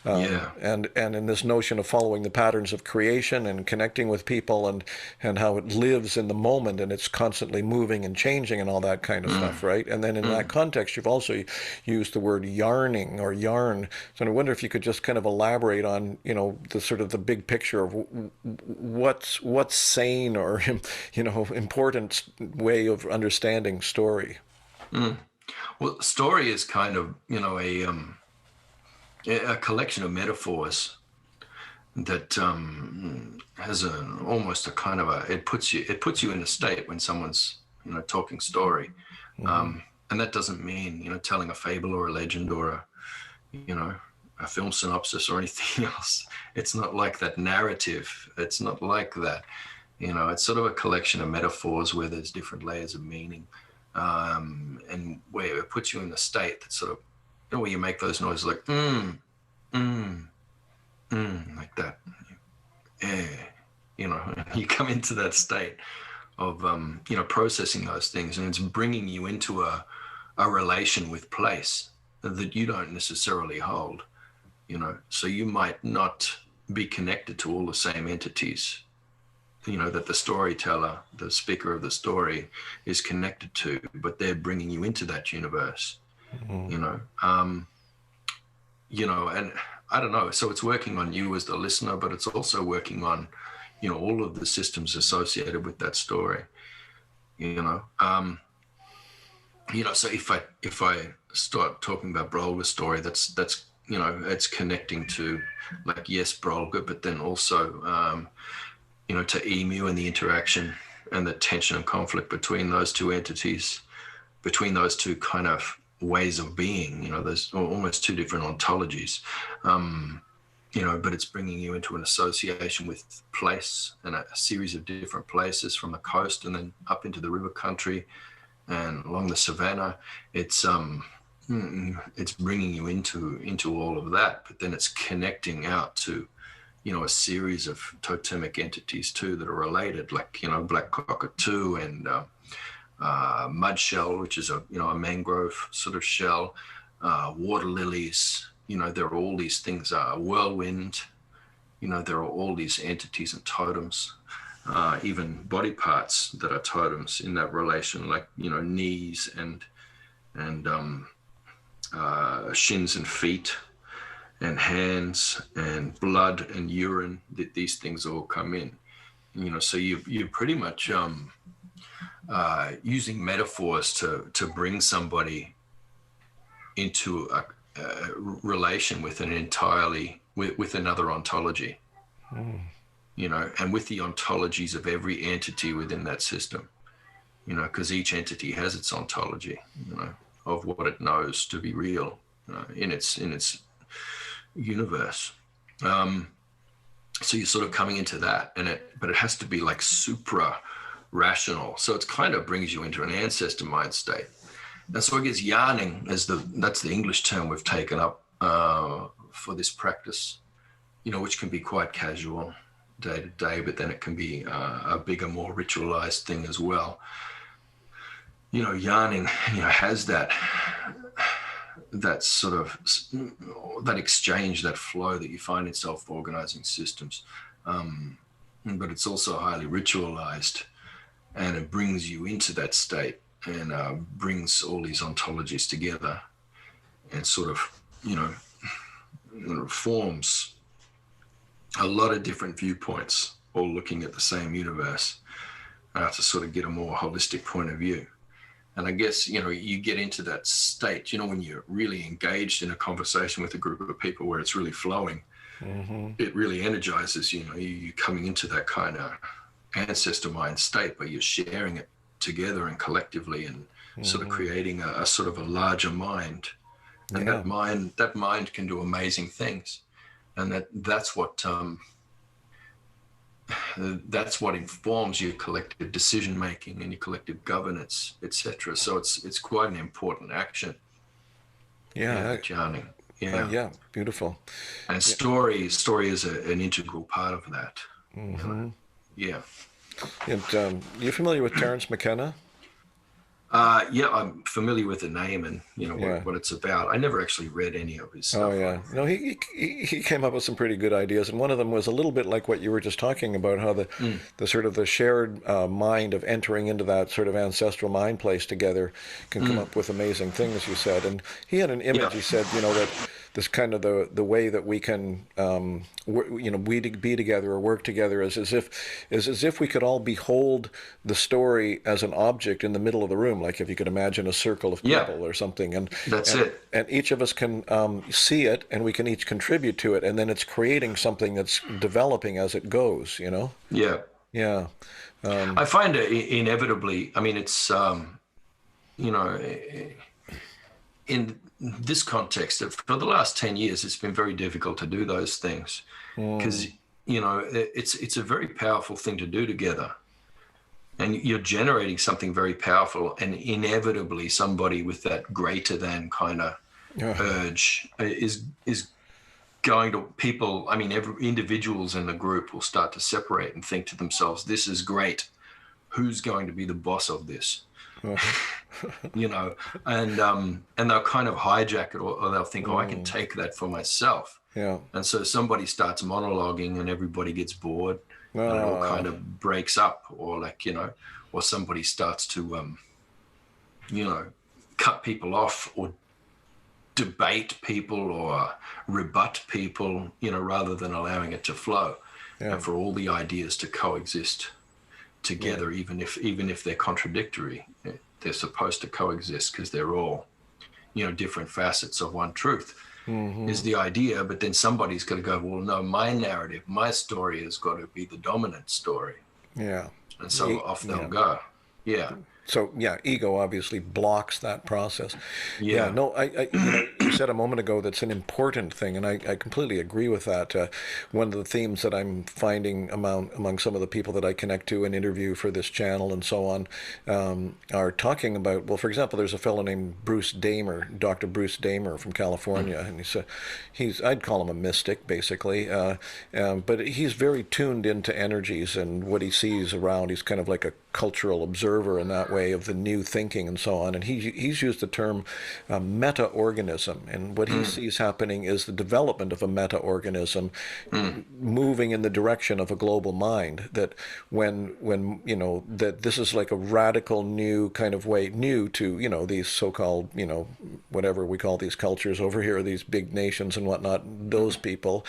and in this notion of following the patterns of creation and connecting with people and how it lives in the moment, and it's constantly moving and changing and all that kind of stuff, right? And then in that context, you've also used the word yarning or yarn. So I wonder if you could just kind of elaborate on, the sort of the big picture of what's sane or, important way of understanding story. Well, story is kind of, a collection of metaphors that has almost a kind of it puts you in a state when someone's talking story, and that doesn't mean telling a fable or a legend or a film synopsis or anything else. It's not like that narrative. It's not like that. It's sort of a collection of metaphors where there's different layers of meaning, and where it puts you in a state that sort of where you make those noises like like that. You come into that state of, processing those things, and it's bringing you into a relation with place that you don't necessarily hold. So you might not be connected to all the same entities, that the storyteller, the speaker of the story, is connected to, but they're bringing you into that universe. Mm-hmm. you know and I don't know, so it's working on you as the listener, but it's also working on all of the systems associated with that story. So if I start talking about Brolga's story, that's it's connecting to, like, yes, Brolga, but then also to Emu and the interaction and the tension and conflict between those two entities, between those two kind of ways of being. There's almost two different ontologies, but it's bringing you into an association with place and a series of different places from the coast and then up into the river country and along the savannah. It's bringing you into all of that, but then it's connecting out to a series of totemic entities too that are related, like black cockatoo and mud shell, which is a mangrove sort of shell, water lilies. There are all these things. Whirlwind. There are all these entities and totems. Even body parts that are totems in that relation, like knees and shins and feet and hands and blood and urine. That these things all come in. So you're pretty much using metaphors to bring somebody into a relation with with another ontology. And with the ontologies of every entity within that system, because each entity has its ontology, of what it knows to be real, in its universe. So you're sort of coming into that, but it has to be like supra rational. So it kind of brings you into an ancestor mind state. And so I guess yarning that's the English term we've taken up for this practice, which can be quite casual, day to day, but then it can be a bigger, more ritualized thing as well. Yarning, has that sort of that exchange, that flow that you find in self-organizing systems, but it's also highly ritualized, and it brings you into that state and brings all these ontologies together and sort of forms a lot of different viewpoints, all looking at the same universe, to sort of get a more holistic point of view. And I guess, you get into that state, when you're really engaged in a conversation with a group of people where it's really flowing, it really energizes, you're coming into that kind of ancestor mind state where you're sharing it together and collectively and sort of creating a sort of a larger mind. And that mind can do amazing things. And that's what informs your collective decision making and your collective governance, etc. So it's quite an important action. Yarning. Beautiful. And story is an integral part of that. Yeah. And you're familiar with Terence McKenna? I'm familiar with the name and what it's about. I never actually read any of his stuff. Oh yeah, no, he came up with some pretty good ideas, and one of them was a little bit like what you were just talking about, how the sort of the shared mind of entering into that sort of ancestral mind place together can come up with amazing things. You said, and he had an image. He said, that this kind of the way that we can we be together or work together is as if we could all behold the story as an object in the middle of the room, like if you could imagine a circle of people or something, and each of us can see it, and we can each contribute to it, and then it's creating something that's developing as it goes. I find it inevitably. I mean, it's in this context, for the last 10 years, it's been very difficult to do those things because, it's a very powerful thing to do together. And you're generating something very powerful, and inevitably somebody with that greater than kind of urge is going to every individuals in the group will start to separate and think to themselves, this is great. who's going to be the boss of this? Uh-huh. You know, and they'll kind of hijack it, or they'll think, oh, I can take that for myself. Yeah. And so somebody starts monologuing and everybody gets bored and it all kind of breaks up, or like, you know, or somebody starts to, you know, cut people off or debate people or rebut people, you know, rather than allowing it to flow, Yeah. and for all the ideas to coexist together, even if they're contradictory. They're supposed to coexist because they're all, you know, different facets of one truth. Is the idea. But then somebody's got to go, well, no, my narrative, my story has got to be the dominant story. Yeah. And so off they'll go. Yeah. So yeah, ego obviously blocks that process. Yeah, Yeah. no, you said a moment ago that's an important thing, and I completely agree with that. One of the themes that I'm finding among some of the people that I connect to and interview for this channel and so on, are talking about. Well, for example, there's a fellow named Bruce Damer, Dr. Bruce Damer from California, and I'd call him a mystic basically, but he's very tuned into energies and what he sees around. He's kind of like a cultural observer in that way of the new thinking and so on. And he's used the term meta-organism. And what he sees happening is the development of a meta-organism moving in the direction of a global mind. That when you know, that this is like a radical new kind of way, new to, you know, these so-called, you know, whatever we call these cultures over here, these big nations and whatnot, those people,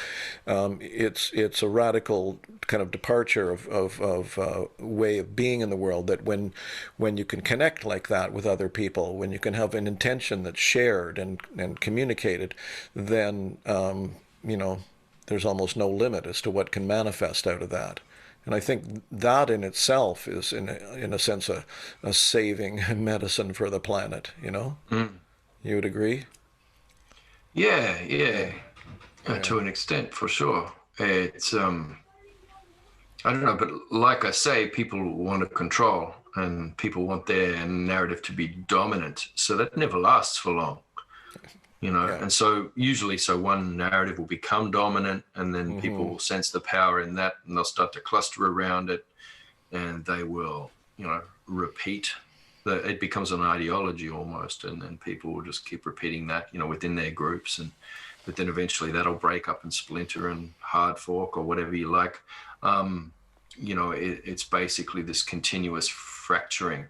it's a radical kind of departure of way of being in the world, that when you can connect like that with other people, when you can have an intention that's shared and communicated, then you know, there's almost no limit as to what can manifest out of that. And I think that in itself is, in a sense, a saving medicine for the planet. You know, you would agree? Yeah. Yeah. Yeah. Yeah. To an extent, for sure. It's I don't know, but like I say, people want to control and people want their narrative to be dominant. So that never lasts for long, you know. Yeah. And so usually, so one narrative will become dominant, and then people will sense the power in that, and they'll start to cluster around it, and they will, you know, repeat. It becomes an ideology almost, and then people will just keep repeating that, you know, within their groups, but then eventually that'll break up and splinter and hard fork or whatever you like. You know, it's basically this continuous fracturing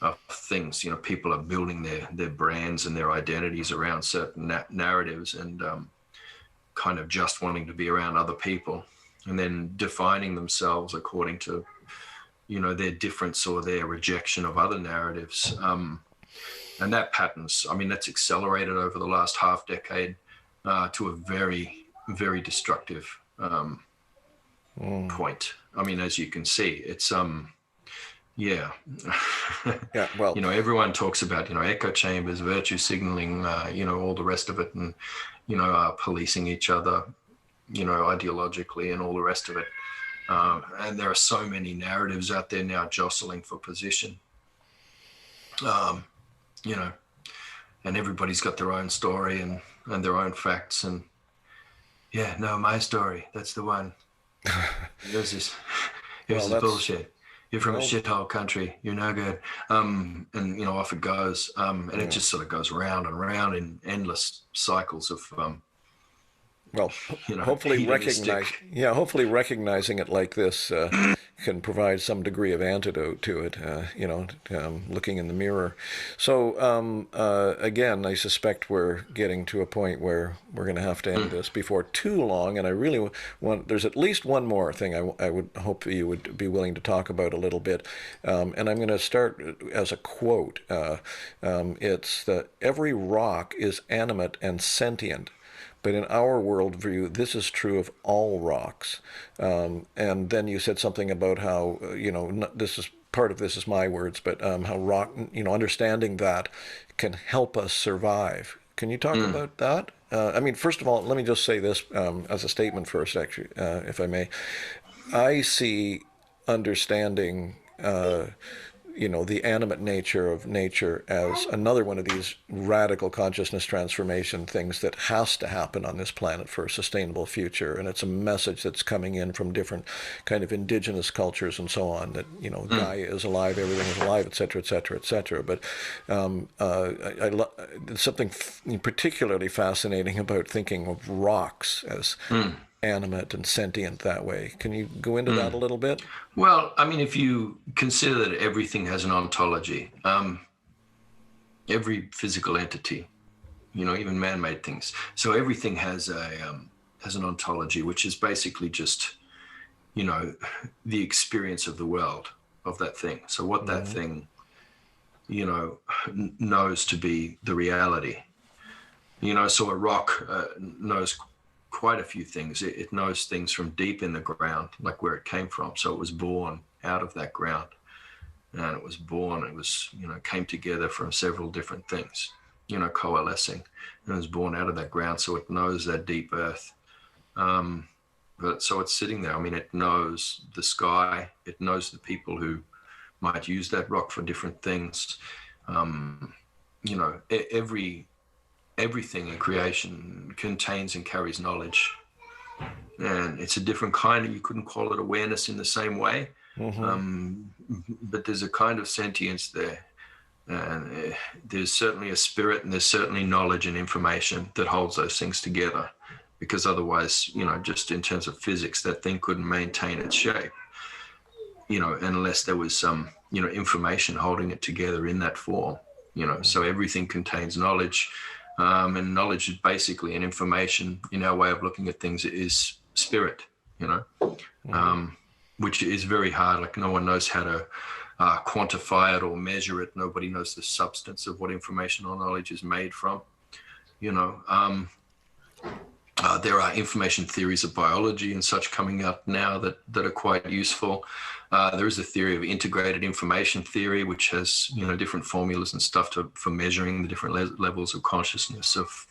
of things. You know, people are building their brands and their identities around certain narratives, and kind of just wanting to be around other people, and then defining themselves according to, you know, their difference or their rejection of other narratives. And that patterns, I mean, that's accelerated over the last half decade to a very, very destructive point. I mean, as you can see, it's yeah. Yeah. Well, you know, everyone talks about, you know, echo chambers, virtue signaling, you know, all the rest of it, and, you know, policing each other, you know, ideologically and all the rest of it. And there are so many narratives out there now jostling for position, you know, and everybody's got their own story and their own facts. And yeah, no, my story, that's the one. Yours is bullshit. You're from a shithole country. You're no good. And, you know, off it goes. And it just sort of goes round and round in endless cycles of, well, you know, hopefully recognizing it like this can provide some degree of antidote to it, you know, looking in the mirror. So, again, I suspect we're getting to a point where we're going to have to end this before too long. And I really there's at least one more thing I would hope you would be willing to talk about a little bit. And I'm going to start as a quote. It's that every rock is animate and sentient. But in our worldview, this is true of all rocks. And then you said something about how, you know, this is part of this is my words, but how rock, you know, understanding that can help us survive. Can you talk about that? I mean, first of all, let me just say this as a statement first, actually, if I may. I see understanding the animate nature of nature as another one of these radical consciousness transformation things that has to happen on this planet for a sustainable future. And it's a message that's coming in from different kind of indigenous cultures and so on, that, Gaia is alive, everything is alive, et cetera, et cetera, et cetera. But there's something particularly fascinating about thinking of rocks as animate and sentient that way. Can you go into that a little bit? Well, I mean, if you consider that everything has an ontology, every physical entity, even man-made things. So everything has an ontology, which is basically just, the experience of the world of that thing. So what that thing, knows to be the reality. So a rock knows quite a few things. It knows things from deep in the ground, like where it came from. So it was born out of that ground, and it was came together from several different things, coalescing, and it was born out of that ground. So it knows that deep earth. But so it's sitting there. I mean, it knows the sky. It knows the people who might use that rock for different things. Everything in creation contains and carries knowledge, and it's a different kind of, you couldn't call it awareness in the same way, but there's a kind of sentience there, and there's certainly a spirit, and there's certainly knowledge and information that holds those things together, because otherwise, just in terms of physics, that thing couldn't maintain its shape, unless there was some, information holding it together in that form, so everything contains knowledge. And knowledge is basically an information, in our way of looking at things, is spirit, which is very hard. Like, no one knows how to quantify it or measure it. Nobody knows the substance of what information or knowledge is made from. There are information theories of biology and such coming out now that are quite useful. There is a theory of integrated information theory, which has, different formulas and stuff for measuring the different levels of consciousness of,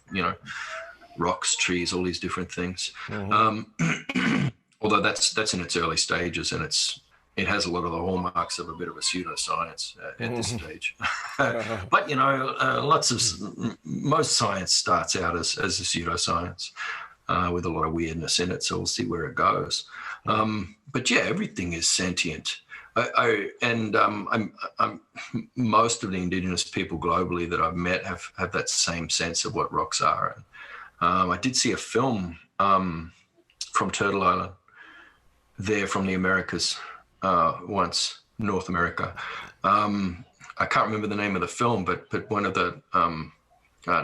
rocks, trees, all these different things. Although that's in its early stages, and it has a lot of the hallmarks of a bit of a pseudoscience at this stage. But, most science starts out as a pseudoscience with a lot of weirdness in it. So we'll see where it goes. But yeah, everything is sentient. I'm most of the Indigenous people globally that I've met have that same sense of what rocks are. I did see a film from Turtle Island, there from the Americas once, North America. I can't remember the name of the film, but one of the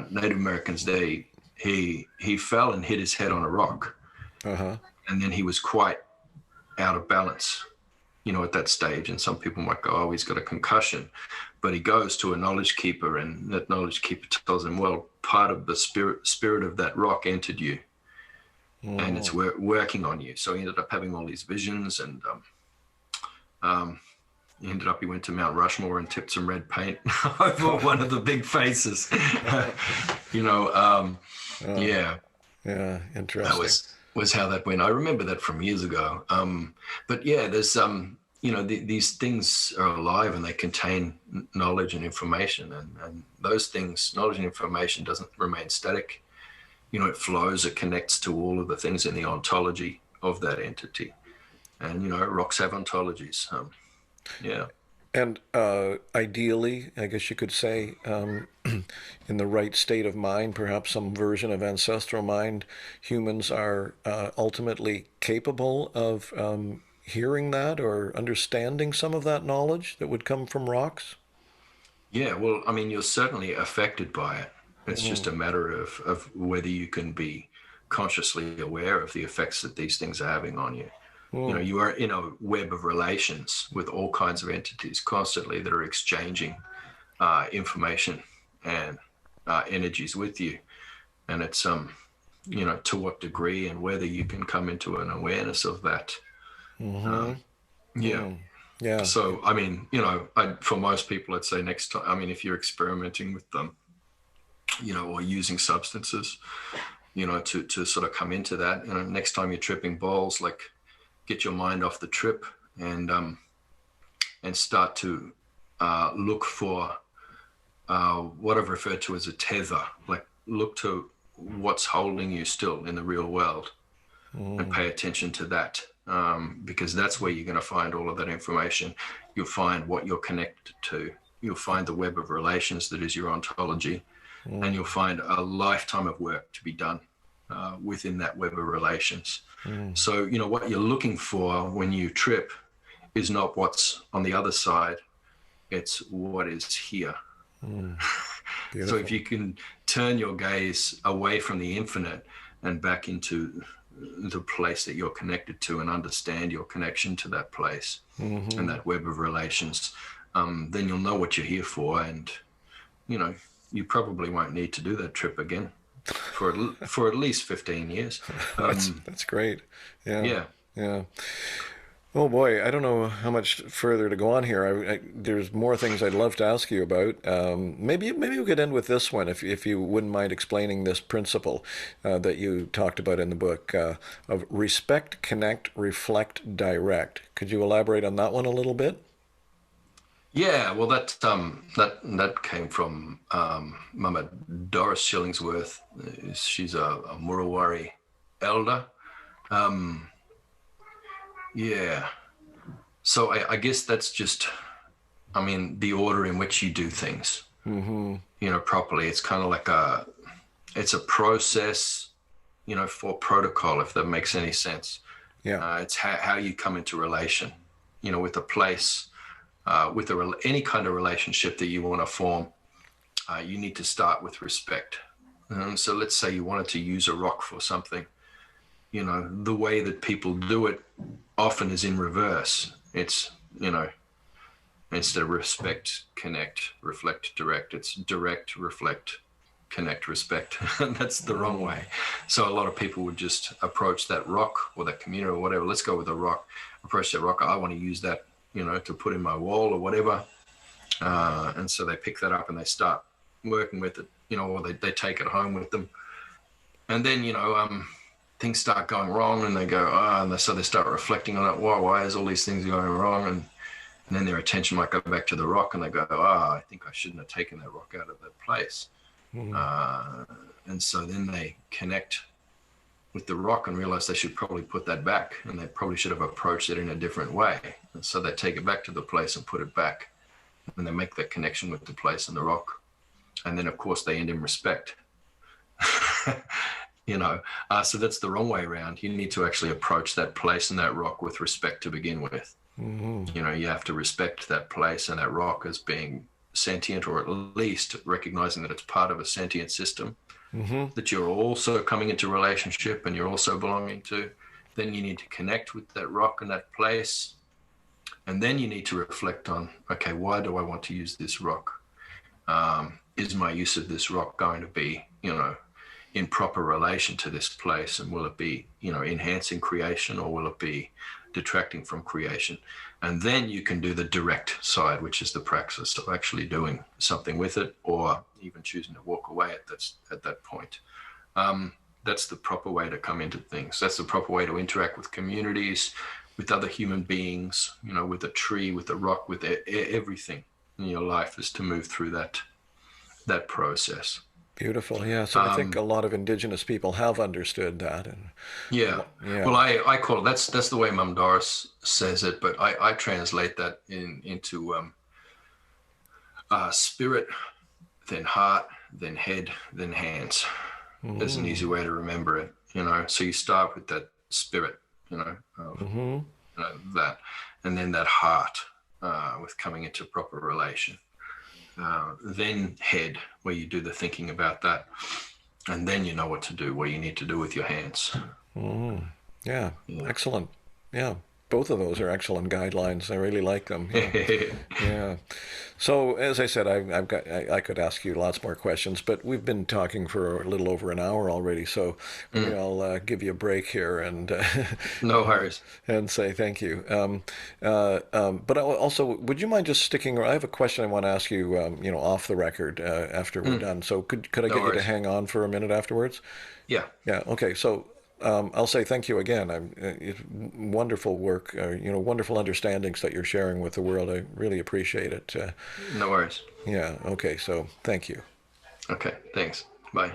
Native Americans there, he fell and hit his head on a rock, and then he was quite out of balance, at that stage. And some people might go, "Oh, he's got a concussion," but he goes to a knowledge keeper, and that knowledge keeper tells him, "Well, part of the spirit of that rock entered you, and it's working on you." So he ended up having all these visions, and he went to Mount Rushmore and tipped some red paint over one of the big faces. Yeah, interesting. That was how that went. I remember that from years ago. But yeah, there's these things are alive, and they contain knowledge and information, and those things, knowledge and information, doesn't remain static. It flows, it connects to all of the things in the ontology of that entity. And rocks have ontologies. And ideally, I guess you could say, in the right state of mind, perhaps some version of ancestral mind, humans are ultimately capable of hearing that or understanding some of that knowledge that would come from rocks? Yeah, well, I mean, you're certainly affected by it. It's just a matter of whether you can be consciously aware of the effects that these things are having on you. You are in a web of relations with all kinds of entities constantly that are exchanging information and energies with you. And it's, to what degree and whether you can come into an awareness of that. Yeah. So, I mean, for most people, I'd say next time, I mean, if you're experimenting with them, or using substances, to sort of come into that, next time you're tripping balls, like, get your mind off the trip and start to look for what I've referred to as a tether, like look to what's holding you still in the real world and pay attention to that, because that's where you're going to find all of that information. You'll find what you're connected to. You'll find the web of relations that is your ontology, and you'll find a lifetime of work to be done within that web of relations. So, you know, what you're looking for when you trip is not what's on the other side, it's what is here. So if you can turn your gaze away from the infinite and back into the place that you're connected to and understand your connection to that place and that web of relations, then you'll know what you're here for, and you know, you probably won't need to do that trip again for at least 15 years. That's great. Yeah. Yeah. Yeah. Oh boy, I don't know how much further to go on here. There's more things I'd love to ask you about. Maybe we could end with this one, if you wouldn't mind explaining this principle that you talked about in the book of respect, connect, reflect, direct. Could you elaborate on that one a little bit? Yeah, well, that came from Mama Doris Shillingsworth. She's a Murawari elder. Yeah. So I guess that's just, I mean, the order in which you do things, you know, properly. It's kind of like it's a process, you know, for protocol, if that makes any sense. Yeah. It's how you come into relation, you know, with a place, with any kind of relationship that you want to form. You need to start with respect. So let's say you wanted to use a rock for something. You know, the way that people do it often is in reverse. It's, you know, instead of respect, connect, reflect, direct, it's direct, reflect, connect, respect. And that's the wrong way. So a lot of people would just approach that rock or that community or whatever. Let's go with a rock. Approach that rock. I want to use that, you know, to put in my wall or whatever. And so they pick that up and they start working with it, you know, or they take it home with them. And then, you know, things start going wrong and they go, so they start reflecting on it. Why is all these things going wrong? And then their attention might go back to the rock and they go, I think I shouldn't have taken that rock out of that place. And so then they connect with the rock and realize they should probably put that back, and they probably should have approached it in a different way. And so they take it back to the place and put it back, and they make that connection with the place and the rock. And then of course they end in respect. You know, so that's the wrong way around. You need to actually approach that place and that rock with respect to begin with. You know, you have to respect that place and that rock as being sentient, or at least recognizing that it's part of a sentient system that you're also coming into relationship and you're also belonging to. Then you need to connect with that rock and that place. And then you need to reflect on, okay, why do I want to use this rock? Is my use of this rock going to be, you know, in proper relation to this place, and will it be, you know, enhancing creation, or will it be detracting from creation? And then you can do the direct side, which is the praxis of actually doing something with it, or even choosing to walk away at that point. That's the proper way to come into things. That's the proper way to interact with communities, with other human beings, you know, with a tree, with a rock, with everything in your life, is to move through that process. Beautiful. Yeah. So I think a lot of Indigenous people have understood that. And yeah. yeah. Well, I call it, that's the way Mum Doris says it, but I translate that into spirit, then heart, then head, then hands. There's an easy way to remember it, you know. So you start with that spirit, you know, you know, that, and then that heart with coming into proper relation. Then head, where you do the thinking about that, and then you know what to do, what you need to do with your hands. Yeah. Excellent. Yeah, both of those are excellent guidelines. I really like them. Yeah. Yeah. So as I said, I could ask you lots more questions, but we've been talking for a little over an hour already. So maybe I'll give you a break here and no worries, and say thank you. But also, would you mind just sticking? I have a question I want to ask you. You know, off the record after we're done. So could I get you to hang on for a minute afterwards? Yeah. Yeah. Okay. So I'll say thank you again. It's wonderful work, wonderful understandings that you're sharing with the world. I really appreciate it. No worries. Yeah, okay, so thank you. Okay, thanks. Bye.